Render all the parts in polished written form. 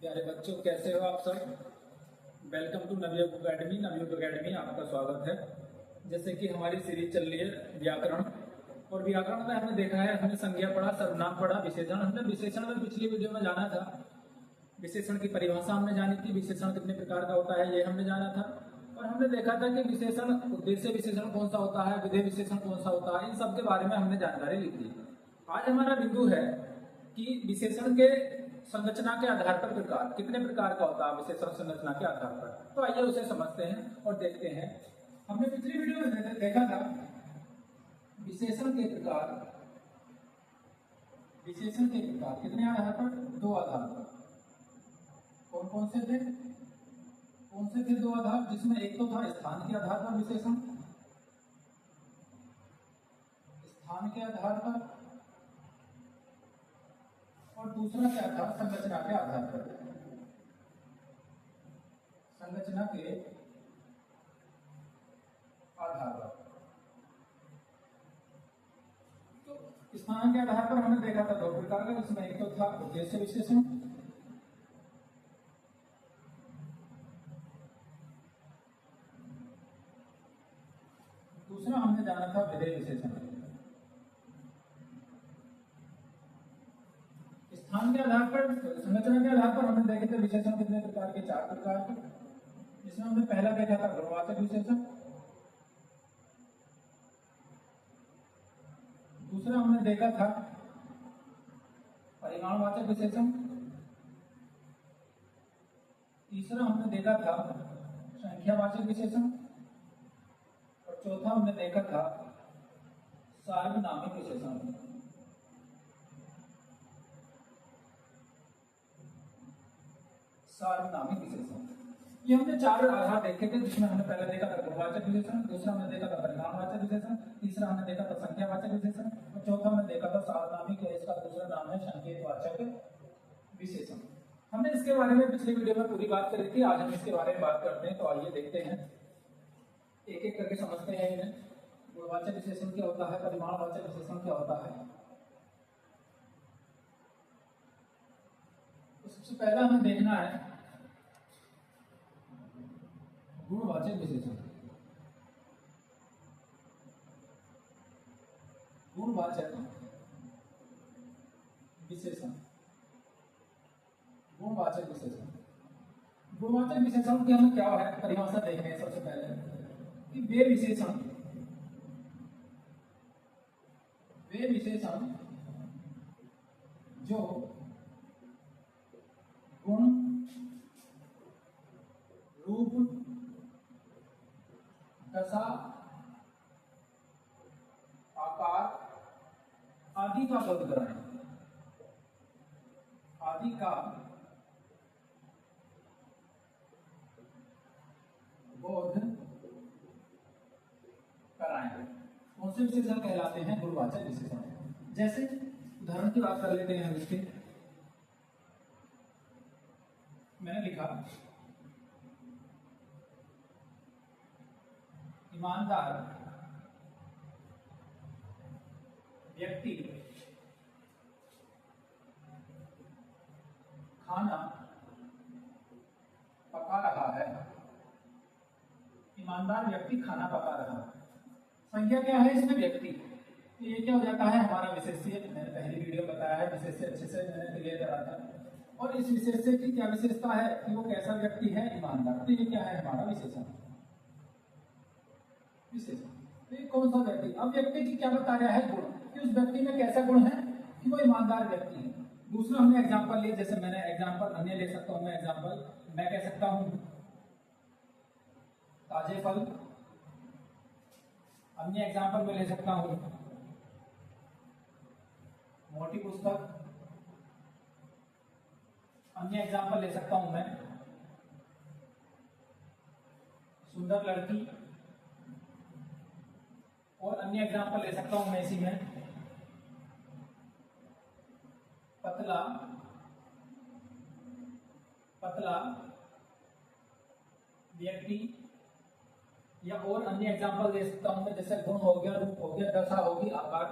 प्यारे बच्चों, कैसे हो आप सब। Welcome to Navyug academy. Navyug academy आपका स्वागत है। जैसे कि हमारी सीरीज चल रही है व्याकरण, और व्याकरण में हमने देखा है, हमने संज्ञा पढ़ा, सर्वनाम पढ़ा, विशेषण। हमने विशेषण में पिछली वीडियो में जाना था, विशेषण की परिभाषा हमने जानी थी, विशेषण कितने प्रकार का होता है ये हमने जाना था। और हमने देखा था कि विशेषण, उद्देश्य विशेषण कौन सा होता है, विधेय विशेषण कौन सा होता है, इन सब के बारे में हमने जानकारी ली थी। आज हमारा बिंदु है कि विशेषण के संरचना के आधार पर प्रकार, कितने प्रकार का होता है विशेषण संरचना के आधार पर। तो आइए उसे समझते हैं और देखते हैं। हमने पिछली वीडियो में देखा था विशेषण के प्रकार, विशेषण के प्रकार कितने आधार पर, दो आधार पर। कौन कौन से थे, कौन से थे दो आधार, जिसमें एक तो था स्थान के आधार पर विशेषण, स्थान के आधार पर, और दूसरा क्या था, संरचना के आधार पर, संरचना के आधार पर। तो स्थान के आधार पर हमने देखा था दो प्रकार का, जिसमें एक तो था उद्देश्य विशेषण, दूसरा हमने जाना था विधेय विशेषण। स्थान के आधार पर, संरचना के आधार पर हमने देखे थे विशेषण कितने प्रकार के, चार प्रकार के, जिसमें हमने पहला देखा था गुणवाचक विशेषण, दूसरा हमने देखा था परिमाणवाचक विशेषण, तीसरा हमने देखा था संख्यावाचक विशेषण, और चौथा हमने देखा था सार्वनामिक विशेषण। सार्वनामिक विशेषण, ये हमने चार आधार देखे थे, जिसमें हमने पहले देखा था गुणवाचक विशेषण, दूसरा हमने देखा था परिमाणवाचक विशेषण, तीसरा हमने देखा था संख्यावाचक विशेषण, और चौथा हमने देखा था सार्वनामिक, या इसका दूसरा नाम है संकेतवाचक विशेषण। हमने इसके बारे में पिछली वीडियो में पूरी बात करी थी, आज हम इसके बारे में बात करते हैं। तो आइए देखते हैं, एक एक करके समझते हैं इन्हें। गुणवाचक विशेषण क्या होता है, परिमाणवाचक विशेषण क्या होता है। तो सबसे पहला हमें देखना है गुणवाचक विशेषण। गुणवाचक विशेषण, गुणवाचक विशेषण, गुणवाचक विशेषण की हमें क्या है परिभाषा देखते हैं। सबसे पहले कि वे विशेषण जो गुण, रूप, दशा, आकार आदि का बोध कराएं, आदि का बोध कराएं, कौन से विशेषण कहलाते हैं, गुणवाचक विशेषण। जैसे उदाहरण की बात कर लेते हैं हम इसके। मैंने लिखा ईमानदार व्यक्ति खाना पका रहा है। ईमानदार व्यक्ति खाना पका रहा है, संज्ञा क्या है इसमें, व्यक्ति। तो ये क्या हो जाता है हमारा विशेष्य। मैंने पहली वीडियो बताया है, विशेष्य अच्छे से मैंने क्लियर करा था। और इस विशेष्य की क्या विशेषता है कि वो कैसा व्यक्ति है, ईमानदार। तो ये क्या है हमारा विशेषण, विशेषण। तो ये कौन सा व्यक्ति, अब व्यक्ति की क्या बता रहा है, गुण, कि उस व्यक्ति में कैसा गुण है कि वो ईमानदार व्यक्ति है। दूसरा हमने एग्जाम्पल लिया, जैसे मैंने एग्जाम्पल अन्य ले सकता हूं, मैं एग्जाम्पल मैं कह सकता हूं ताजे फल, अन्य एग्जाम्पल में ले सकता हूं मोटी पुस्तक, अन्य एग्जाम्पल ले सकता हूं मैं सुंदर लड़की, और अन्य एग्जाम्पल ले सकता हूं मैं इसी में पतला, पतला व्यक्ति, या और अन्य एग्जाम्पल दे सकता हूं मैं, जैसे गुण हो गया, रूप हो गया, दशा होगी, आकार।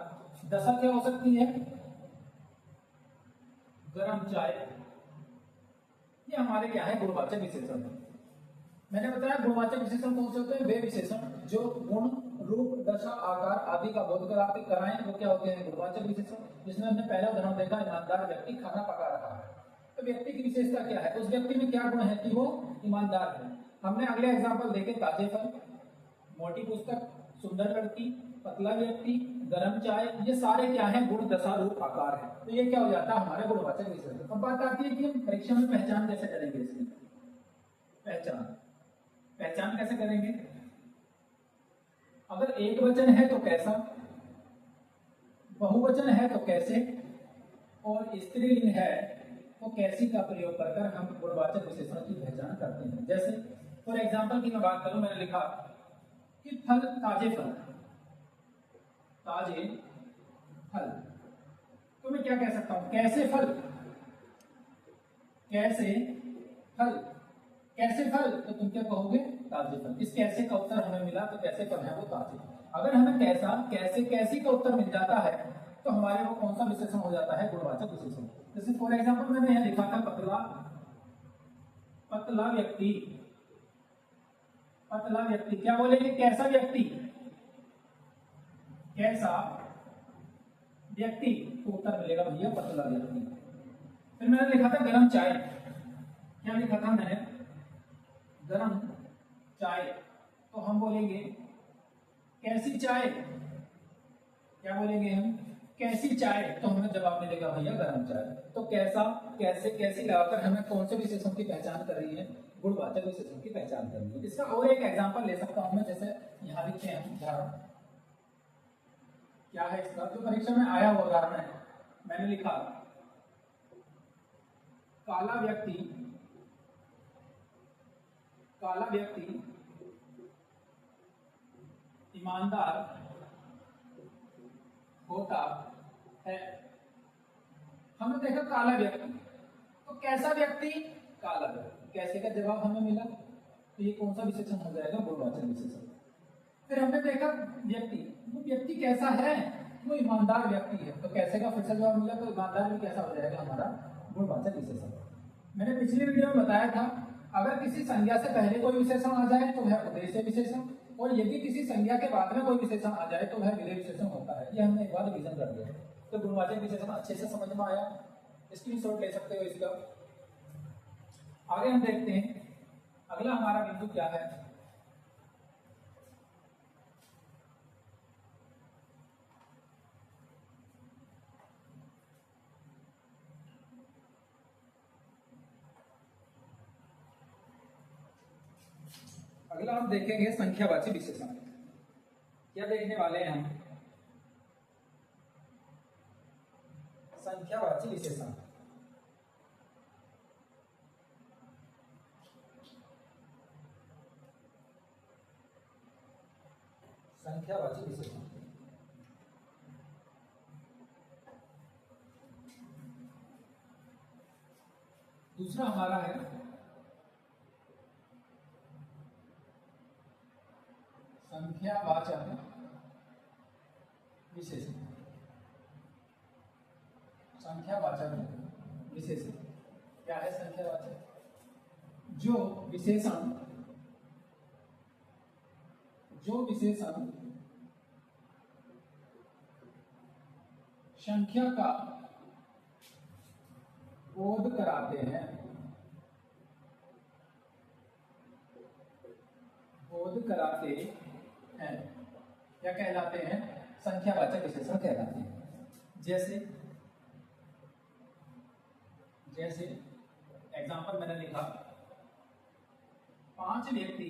दशा क्या हो सकती है, गरम चाय, ये हमारे क्या है, गुणवाचक विशेषण है। मैंने बताया गुणवाचक विशेषण कौन से होते हैं, वे विशेषण जो गुण, रूप, दशा, आकार आदि का बोध कराएं वो क्या होते हैं, गुणवाचक विशेषण। जिसमें हमने पहला उदाहरण देखा, ईमानदार व्यक्ति खाना पका रहा है। तो व्यक्ति की विशेषता क्या है, उस व्यक्ति में क्या गुण है कि वो ईमानदार है। हमने अगले एग्जाम्पल देखे, ताजे फल, मोटी पुस्तक, सुंदर लड़की, पतला व्यक्ति, गर्म चाय, ये सारे क्या है, गुण, दशा, रूप, आकार है। तो ये क्या हो जाता है, हमारे गुणवाचक विशेषण। अब बात आती है कि हम परीक्षा में पहचान कैसे करेंगे इसकी। पहचान कैसे करेंगे, अगर एक वचन है तो कैसा, बहुवचन है तो कैसे, और स्त्रीलिंग है तो कैसी का प्रयोग कर हम गुणवाचक विशेषण की पहचान करते हैं। जैसे फॉर एग्जाम्पल की मैं बात करूं, मैंने लिखा कि फल, ताजे फल, ताजे फल, तो मैं क्या कह सकता हूं, कैसे फल, कैसे फल, कैसे फल, तो तुम क्या कहोगे, ताजे फल। इस कैसे का उत्तर हमें मिला, तो कैसे फल है वो ताजे। अगर हमें कैसा, कैसे, कैसी का उत्तर मिल जाता है तो हमारे वो कौन सा विशेषण हो जाता है, गुणवाचक विशेषण। जैसे फॉर एग्जाम्पल मैंने यहां लिखा था पतला, पतला व्यक्ति, पतला व्यक्ति, क्या बोलेंगे, कैसा व्यक्ति, कैसा व्यक्ति, तो उत्तर मिलेगा भैया पतला व्यक्ति। फिर मैंने लिखा था गरम चाय, क्या लिखा था मैंने, गरम चाय, तो हम बोलेंगे कैसी चाय, क्या बोलेंगे हम, कैसी चाय, तो हमें जवाब मिलेगा भैया गरम चाय। तो कैसा, कैसे, कैसी लगाकर हमें कौन से विशेषण की पहचान कर रही है, गुणवाचक विशेषण की पहचान कर रही है। इसका और एक एग्जांपल ले सकता हूं मैं, जैसे यहां लिखते हैं उदाहरण, क्या है इसका, जो परीक्षा में आया हुआ उदाहरण है। मैंने लिखा काला व्यक्ति, काला व्यक्ति ईमानदार होता है। हमने देखा काला व्यक्ति, तो कैसा व्यक्ति, काला व्यक्ति, कैसे का जवाब हमें मिला, तो ये कौन सा विशेषण हो जाएगा, गुणवाचक विशेषण। फिर हमने देखा व्यक्ति, वो व्यक्ति कैसा है, वो ईमानदार व्यक्ति है, तो कैसे का फिर से जवाब मिला, तो ईमानदार भी कैसा हो जाएगा हमारा गुणवाचक विशेषण। मैंने पिछली वीडियो में बताया था, अगर किसी संज्ञा से पहले कोई विशेषण आ जाए तो वह उद्देश्य विशेषण, और यदि किसी संज्ञा के बाद में कोई विशेषण आ जाए तो वह विधेय विशेषण होता है। ये हमने एक बार रिवीजन कर दिया। तो गुणवाचक विशेषण अच्छे से समझ में आया, स्क्रीनशॉट ले सकते हो इसका। आगे हम देखते हैं अगला हमारा बिंदु क्या है। अगला हम देखेंगे संख्यावाची विशेषण। क्या देखने वाले हैं हम, संख्यावाची विशेषण। संख्यावाची विशेषण, दूसरा हमारा है संख्यावाचक विशेषण। संख्यावाचक विशेषण क्या है, संख्यावाचक जो विशेषण, जो विशेषण संख्या का बोध कराते हैं, बोध कराते हैं, क्या कहलाते हैं, संख्यावाचक विशेषण कहलाते हैं। जैसे जैसे एग्जांपल मैंने लिखा, पांच व्यक्ति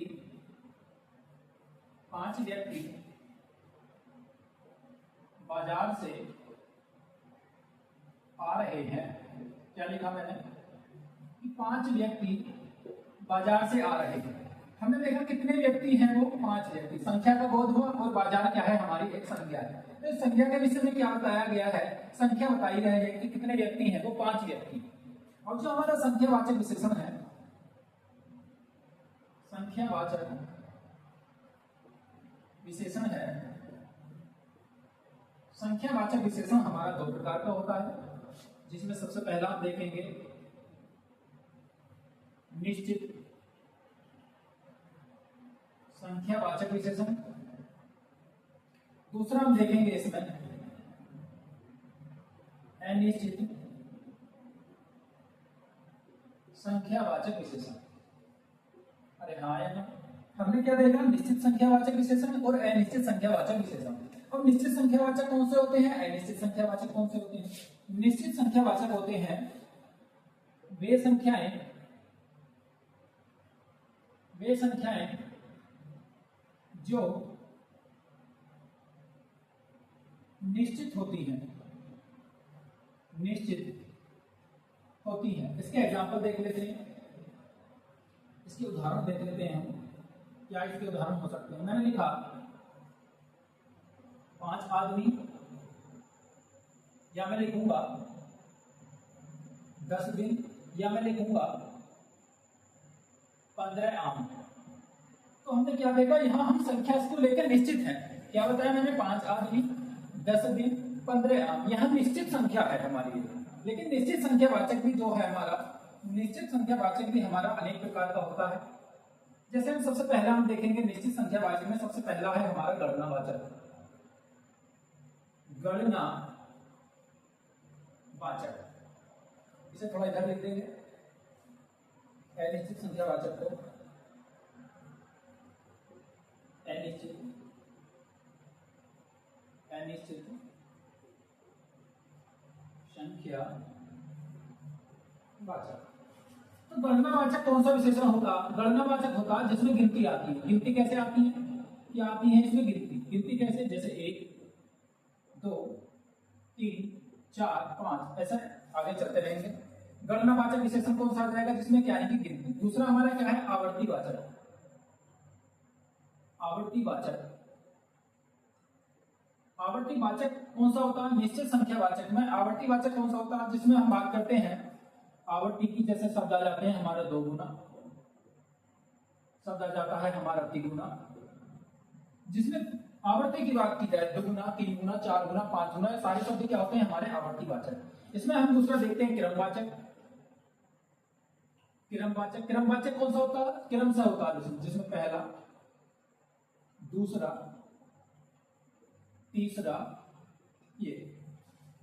बाजार से आ रहे हैं। क्या लिखा मैंने कि 5 व्यक्ति बाजार से आ रहे हैं। हमने देखा कितने व्यक्ति हैं, वो 5 व्यक्ति। संख्या का बोध हुआ और बाजार क्या है, हमारी एक संख्या है। तो संख्या के विषय में क्या बताया गया है, संख्या बताई गई है कि कितने व्यक्ति हैं, वो 5 व्यक्ति। और जो हमारा संख्यावाचक विशेषण है, संख्यावाचक विशेषण है, संख्यावाचक विशेषण हमारा 2 प्रकार का होता है, जिसमें सबसे पहला आप देखेंगे निश्चित संख्यावाचक विशेषण। दूसरा हम देखेंगे इसमें अनिश्चित संख्यावाचक विशेषण। अरे हाँ यार, हमने क्या देखा, निश्चित संख्यावाचक विशेषण और अनिश्चित संख्यावाचक विशेषण। अब निश्चित संख्यावाचक कौन से होते हैं, अनिश्चित संख्यावाचक कौन से होते हैं? निश्चित संख्यावाचक होते हैं वे संख्याएं जो निश्चित होती हैं। इसके एग्जाम्पल देख लेते हैं, इसके उदाहरण देख लेते हैं हम। क्या इसके उदाहरण हो सकते हैं? मैंने लिखा 5 आदमी, या मैं लिखूंगा 10 दिन, या मैं लिखूंगा 15 आम। तो हमने क्या देखा, यहां हम संख्या को लेकर निश्चित हैं। क्या बताया मैंने? 5 आदमी, 10 दिन, 15 आम। यहां निश्चित संख्या है हमारी। लेकिन निश्चित संख्यावाचक भी जो है हमारा, निश्चित संख्यावाचक भी हमारा अनेक प्रकार का होता है। जैसे हम सबसे पहला हम देखेंगे निश्चित संख्यावाचक में, सबसे पहला है हमारा गणनावाचक। इसे थोड़ा इधर लिख देंगे, अनिश्चित संख्यावाचक को अनिश्चित संख्यावाचक। तो गणनावाचक कौन सा विशेषण होगा? गणनावाचक होगा जिसमें गिनती आती है। गिनती कैसे आती है? क्या आती है इसमें गिनती कैसे? जैसे 1 2 3 4 5, ऐसा आगे चलते रहेंगे। गणनावाचक विशेषण कौन सा आ जाएगा? जिसमें क्या है कि गिनती। दूसरा हमारा क्या है? आवर्तीवाचक। आवर्तीवाचक कौन सा होता है? निश्चित संख्यावाचक में आवर्तीवाचक कौन सा होता है? जिसमें हम बात करते हैं आवर्ती की, जैसे शब्द आ जाते हैं हमारा 2 गुना, शब्द आ जाता है हमारा 3 गुना। जिसमें आवर्ती की बात की जाए 2 गुना, 3 गुना, 4 गुना, 5 गुना, सारे शब्द क्या होते हैं हमारे आवर्तीवाचक। इसमें हम दूसरा देखते हैं क्रमवाचक। क्रमवाचक कौन सा होता है? क्रम से होता है, जिसमें पहला, दूसरा, तीसरा, ये।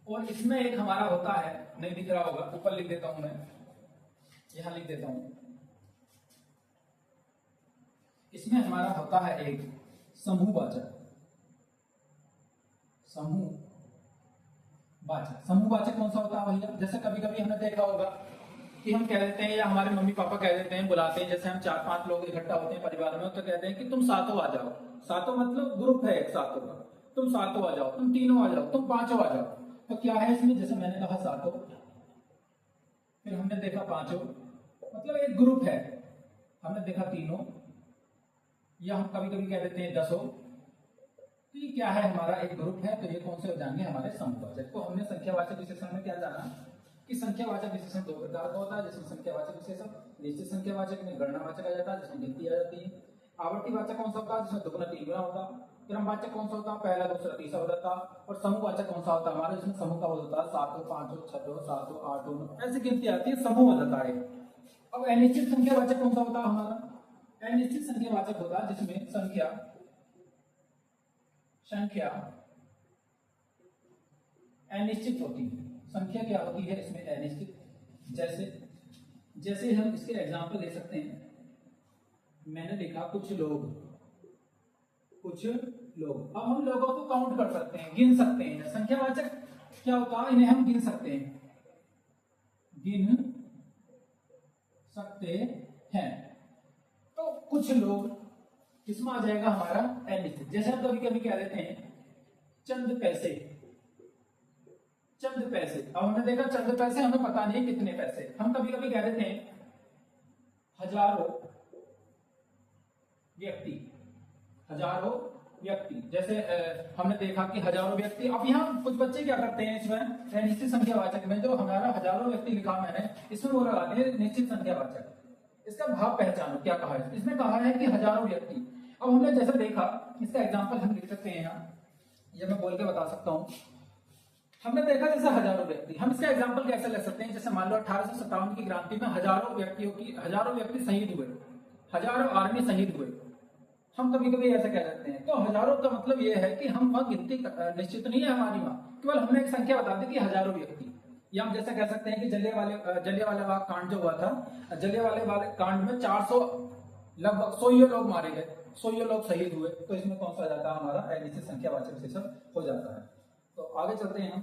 और इसमें एक हमारा होता है, नहीं दिख रहा होगा, ऊपर लिख देता हूं मैं, यहां लिख देता हूं। इसमें हमारा होता है एक समूहवाचक। समूहवाचक कौन सा होता है भैया? जैसे कभी कभी हमने देखा होगा कि हम कह देते हैं, या हमारे मम्मी पापा कह देते हैं, बुलाते हैं, जैसे हम 4-5 लोग इकट्ठा होते हैं परिवार में, तो कहते हैं कि तुम सातों आ जाओ। सातों मतलब ग्रुप है एक सातों का। तुम सातों आ जाओ, तुम तीनों आ जाओ, तुम पांचों आ जाओ। तो क्या है इसमें? जैसे मैंने कहा सातों, फिर हमने देखा पांचों, मतलब एक ग्रुप है। हमने देखा तीनों, या हम कभी कभी कह देते हैं 10। तो ये क्या है? हमारा एक ग्रुप है। तो ये कौन से हो जाएंगे? हमारे समूहवाचक। तो हमने संख्यावाचक विशेषण में क्या जाना कि संख्यावाचक विशेषण 2 प्रकार का होता है, जिसमें संख्यावाचक विशेषण निश्चित संख्यावाचक में गणनावाचक आ जाता है, जिसमें गिनती आ जाती है। आवर्तीवाचक कौन सा होता है? जिसमें 2 गुना 3 गुना होता है। क्रमवाचक कौन सा होता है? पहला, दूसरा, तीसरा हो जाता है। और समूहवाचक कौन सा होता है हमारा? जिसमें समूह का हो जाता है 7, 5, 6, 7, 8, 9, ऐसी गिनती आती है, समूह हो जाता है। अब अनिश्चित संख्यावाचक कौन सा होता है हमारा? अनिश्चित संख्यावाचक होता है जिसमें संख्या अनिश्चित होती है। संख्या क्या होती है इसमें? अनिश्चित। जैसे हम इसके एग्जांपल ले सकते हैं। मैंने लिखा कुछ लोग। अब हम लोगों को काउंट कर सकते हैं, गिन सकते हैं। संख्यावाचक क्या होता है? इन्हें हम गिन सकते हैं। तो कुछ लोग किसमें आ जाएगा हमारा? अनिश्चित। जैसे हम कभी कभी कह देते हैं चंद पैसे। अब हमने देखा चंद पैसे, हमें पता नहीं कितने पैसे। हम कभी कभी कह देते हैं हजारों व्यक्ति। जैसे हमने देखा कि हजारों व्यक्ति। अब यहाँ कुछ बच्चे क्या करते हैं, इसमें निश्चित संख्यावाचक में जो हमारा हजारों व्यक्ति लिखा मैंने, इसमें वो लगाते हैं निश्चित संख्यावाचक। इसका भाव पहचानो, क्या कहा है इसमें? कहा है कि हजारों व्यक्ति। अब हमने जैसे देखा, इसका एग्जाम्पल हम लिख सकते हैं यहाँ, ये मैं बोल के बता सकता हूँ। हमने देखा जैसे हजारों व्यक्ति, हम इसका एग्जांपल कैसे ले सकते हैं, जैसे मान लो 1857 की क्रांति में हजारों व्यक्ति शहीद हुए, हजारों आर्मी शहीद हुए, हम कभी कभी ऐसा कह सकते हैं। तो हजारों का मतलब ये है कि हम वह गिनती निश्चित नहीं है हमारी वहां, केवल हमने एक संख्या बता दी कि हजारों व्यक्ति। या हम जैसे कह सकते हैं कि जलियांवाला बाग कांड जो हुआ था, जलियांवाले बाग कांड में 400 लगभग 100 लोग मारे गए, 100 लोग शहीद हुए, तो इसमें कौन सा आ जाता है हमारा अनिश्चित संख्यावाचक विशेषण हो जाता है। तो आगे चलते हैं हम,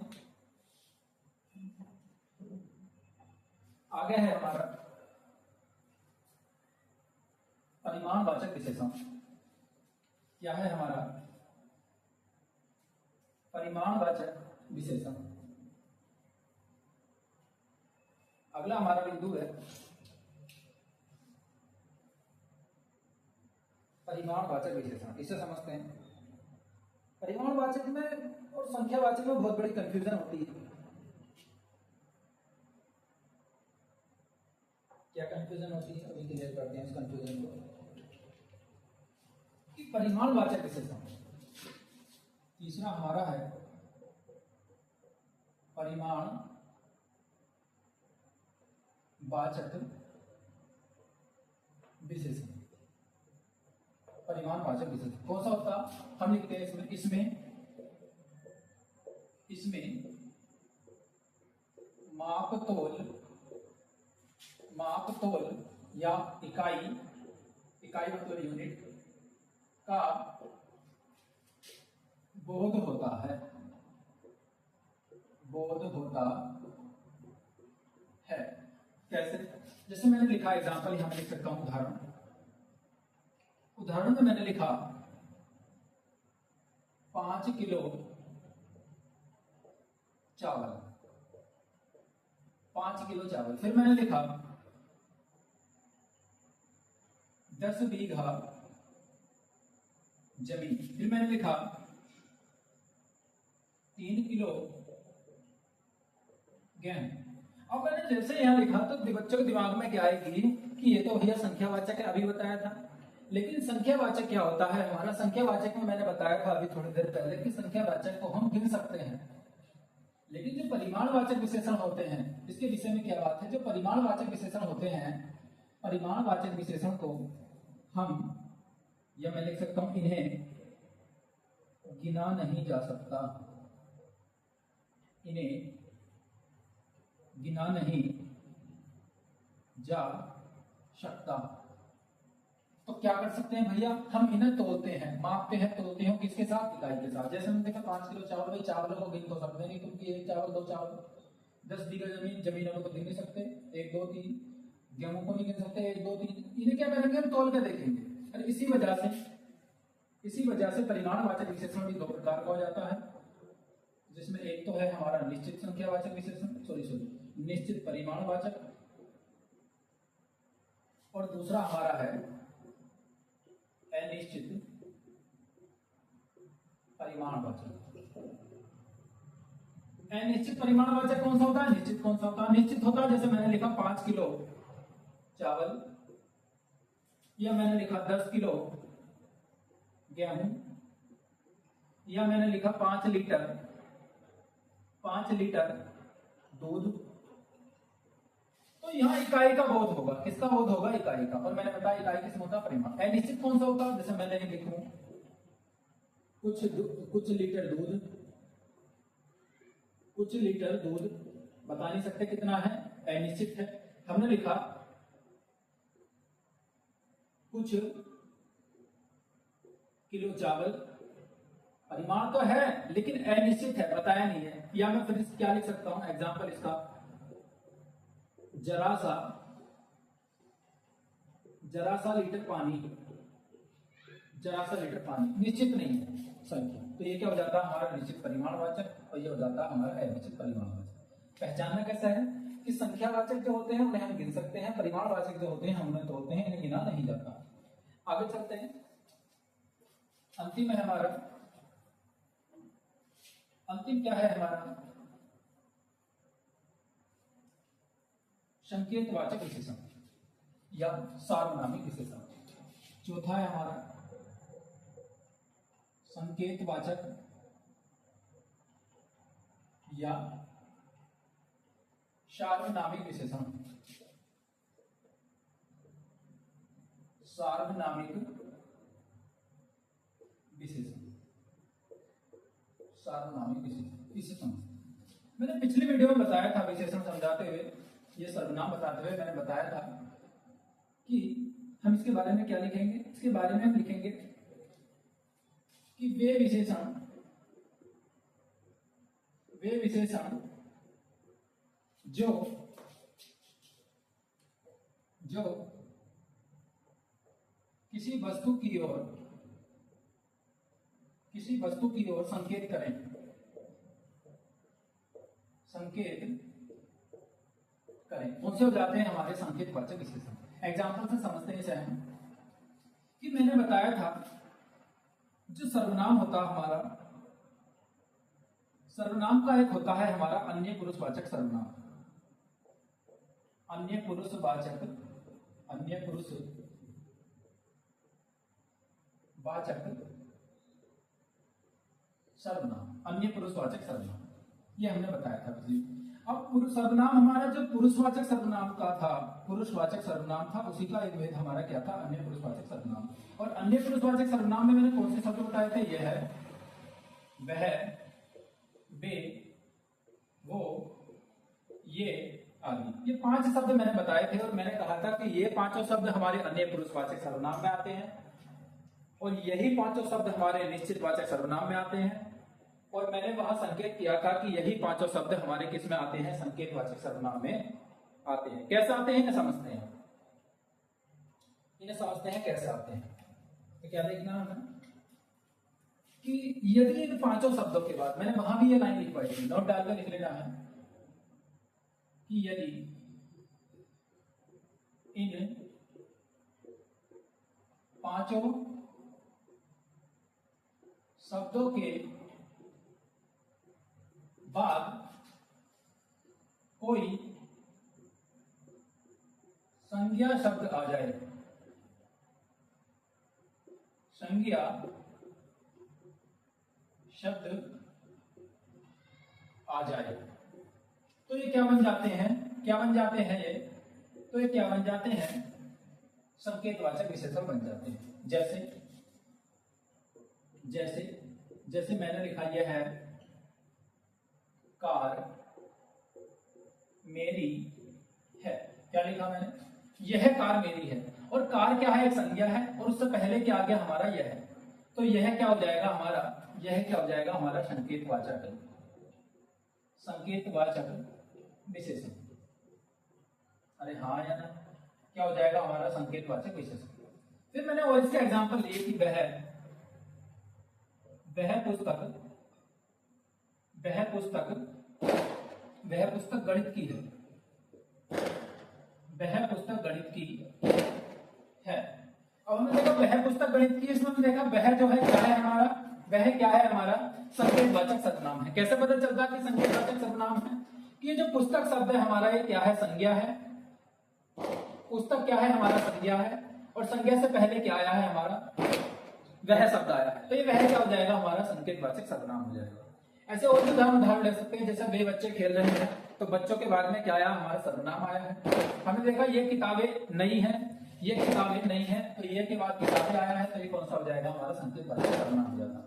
आगे है हमारा परिमाणवाचक विशेषण। क्या है हमारा परिमाणवाचक विशेषण? अगला हमारा बिंदु है परिमाणवाचक विशेषण। इसे समझते हैं। परिमाणवाचक में और संख्यावाचक में बहुत बड़ी कंफ्यूजन होती है। क्या कंफ्यूजन होती है, अभी क्लियर करते हैं इस कंफ्यूजन को। कि परिमाणवाचक विशेषण, तीसरा हमारा है परिमाणवाचक विशेषण। परिमाणवाचक विशेषण कौन सा होता, हम लिखते हैं इसमें मापतोल या इकाई मतलब यूनिट का बोध होता है, कैसे? जैसे मैंने लिखा एग्जांपल, यहां मैं लिख सकता हूं उदाहरण में मैंने लिखा 5 किलो चावल, 5 किलो चावल। फिर मैंने लिखा 10 बीघा जमीन। फिर मैंने लिखा 3 किलो गेहूं। अब मैंने जैसे यहां लिखा तो बच्चों के दिमाग में क्या आएगी कि ये तो भैया संख्यावाचक है, अभी बताया था। लेकिन संख्यावाचक क्या होता है हमारा? संख्यावाचक में मैंने बताया था अभी थोड़ी देर पहले कि संख्यावाचक को हम गिन सकते हैं, लेकिन जो परिमाणवाचक विशेषण होते हैं, इसके विषय में क्या बात है, जो परिमाणवाचक विशेषण होते हैं, परिमाणवाचक विशेषण को हम, या मैं लिख सकता हूं, इन्हें गिना नहीं जा सकता, इन्हें गिना नहीं जा सकता। तो क्या कर सकते हैं भैया, हम इन्हें तोलते हैं, मापते हैं, तोलते हैं, किसके साथ? इकाई के साथ। जैसे हमने देखा 5 किलो चावल, भाई चावलों को गिन तो सकते नहीं, क्योंकि एक चावल, 2 चावल। 10 बीघा जमीनों को गिन नहीं सकते, 1 2 3। गेहूं को नहीं गिन सकते, 1 2 3। इन्हें क्या करेंगे, हम तोल के देखेंगे। और इसी वजह से परिमाणवाचक विशेषण भी 2 प्रकार का हो जाता है, जिसमें एक तो है हमारा निश्चित संख्यावाचक विशेषण, निश्चित परिमाणवाचक, और दूसरा हमारा है अनिश्चित परिमाणवाचक। अनिश्चित परिमाणवाचक कौन सा होता है, निश्चित कौन सा होता है? निश्चित होता है जैसे मैंने लिखा 5 किलो चावल, या मैंने लिखा 10 किलो गेहूं, या मैंने लिखा 5 लीटर दूध। तो यहाँ इकाई का बोध होगा, किसका बोध होगा? इकाई का। और मैंने बताया इकाई किसमें होता है? परिमाण। अनिश्चित कौन सा होता है? जैसे मैंने लिखूं कुछ लीटर दूध, बता नहीं सकते कितना है, अनिश्चित है। हमने लिखा कुछ किलो चावल, परिमाण तो है लेकिन अनिश्चित है, बताया नहीं है। या मैं फिर क्या लिख सकता हूं एग्जाम्पल इसका, जरा सा लीटर पानी, निश्चित नहीं है संख्या। तो ये क्या हो जाता है हमारा निश्चित परिमाणवाचक, और ये हो जाता है हमारा अनिश्चित परिमाणवाचक। पहचानना कैसा है कि संख्यावाचक जो होते हैं उन्हें हम गिन सकते हैं, परिमाणवाचक जो होते हैं हम उन्हें तोड़ते हैं, इन्हें गिना नहीं जाता। आगे चलते हैं, अंतिम है हमारा, अंतिम क्या है हमारा? संकेतवाचक विशेषण या सार्वनामिक विशेषण। चौथा है हमारा संकेतवाचक या सार्वनामिक विशेषण। सार्वनामिक विशेषण, सार्वनामिक विशेषण। मैंने पिछली वीडियो में बताया था विशेषण समझाते हुए, ये सर्वनाम बताते हुए मैंने बताया था कि हम इसके बारे में क्या लिखेंगे। इसके बारे में हम लिखेंगे कि वे विशेषण जो किसी वस्तु की ओर संकेत करें, उनसे हो जाते हैं हमारे संकेतवाचक विशेषण। एग्जाम्पल से समझते हैं इसे हम, कि मैंने बताया था जो सर्वनाम होता हमारा, सर्वनाम का एक होता है हमारा अन्य पुरुषवाचक सर्वनाम। अन्य पुरुषवाचक सर्वनाम, अन्य पुरुषवाचक सर्वनाम, ये हमने बताया था। अब सर्वनाम हमारा जो पुरुषवाचक सर्वनाम का था, पुरुषवाचक सर्वनाम था, उसी का एक भेद हमारा क्या था, अन्य पुरुषवाचक सर्वनाम। और अन्य पुरुषवाचक सर्वनाम में मैंने कौन से शब्द बताए थे, यह है, वह, वे, वो, ये आदि। ये 5 शब्द मैंने बताए थे और मैंने कहा था कि ये 5 शब्द हमारे अन्य पुरुषवाचक सर्वनाम में आते हैं और यही 5 शब्द हमारे निश्चितवाचक सर्वनाम में आते हैं। और मैंने वहां संकेत किया था कि यही 5 शब्द हमारे किस में आते हैं, संकेतवाचक सर्वनाम में आते हैं। कैसे आते हैं इन्हें समझते हैं, कैसे आते हैं। तो क्या देखना है कि यदि इन 5 शब्दों के बाद, मैंने वहां भी ये लाइन लिखवाई थी, नोट डालकर लिख लेना है कि यदि इन 5 शब्दों के बाद कोई संज्ञा शब्द आ जाए, संज्ञा शब्द आ जाए, तो ये क्या बन जाते हैं, ये तो ये क्या बन जाते हैं, संकेतवाचक विशेषण बन जाते हैं। जैसे मैंने लिखा यह है कार मेरी है। क्या लिखा मैंने, यह कार मेरी है। और कार क्या है, एक संज्ञा है और उससे पहले क्या आ गया हमारा यह है, तो यह क्या हो जाएगा हमारा, संकेतवाचक विशेषण। अरे हाँ या ना, क्या हो जाएगा हमारा संकेतवाचक विशेषण। फिर मैंने और इसके एग्जांपल लिए कि वह पुस्तक गणित की है, अब हमने देखा वह पुस्तक गणित की, इसमें हमने देखा वह जो है क्या है हमारा, संकेतवाचक सर्वनाम है। कैसे पता चलता है कि संकेतवाचक सर्वनाम है, कि ये जो पुस्तक शब्द है हमारा, ये क्या है, संज्ञा है। पुस्तक क्या है हमारा, संज्ञा है, और संज्ञा से पहले क्या आया है हमारा, वह शब्द आया है, तो ये वह क्या हो जाएगा हमारा, संकेतवाचक सर्वनाम हो जाएगा। ऐसे और भी उदाहरण ले सकते हैं, जैसे वे बच्चे खेल रहे हैं, तो बच्चों के बाद में क्या आया, हमारा सर्वनाम आया है। हमने देखा ये किताबें नहीं है, तो ये के बाद किताबें आया है, तो ये कौन सा हो जाएगा हमारा, संकेतवाचक सर्वनाम हो जाएगा।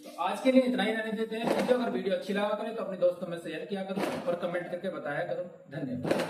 तो आज के लिए इतना ही रहने देते हैं। अगर वीडियो अच्छी लगा करें तो अपने दोस्तों में शेयर किया करो और कमेंट करके बताया करो। धन्यवाद।